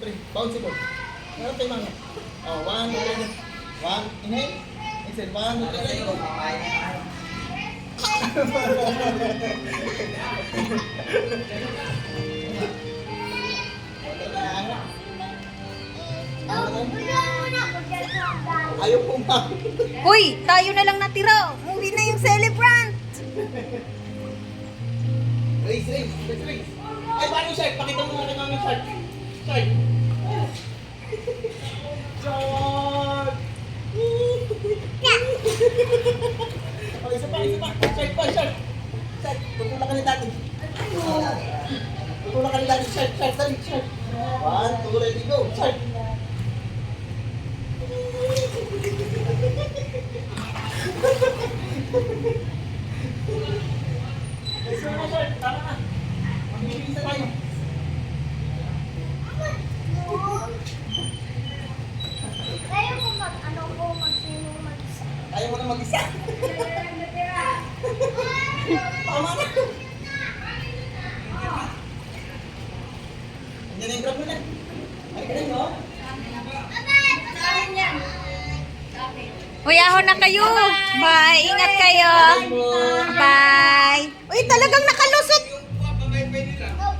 3. Bounceable. Meron tayo mga. Oh, 1, 2, 1. Inhale. Exhale. 1, 2, 3, go. Ayaw pong pa. Uy, tayo na lang natira. Umuwi na yung celebrant. Raise, raise. Let's raise. Ay, paano yung shark? Pakita mo natin ang shark. Shark. Shark. Oh, isa pa, isa pa. Shark pa, shark. Shark, tutulak ka ni dati. Tutulak ka ni dati. Shark, shark, shark, shark. 1, 2, ready, go. Shark. Let's go na, shark. Tama na. Magbibigay sa tayo. Tayo kung ano po magsino mag-isa. Ayaw mo na mag-isa. Tama na. Hindi na yung grab mo na. Ay, ka na yun, oh. Uy, ahon na kayo. Bye. Ingat kayo. Bye. Uy, talagang nakalusot. Oh,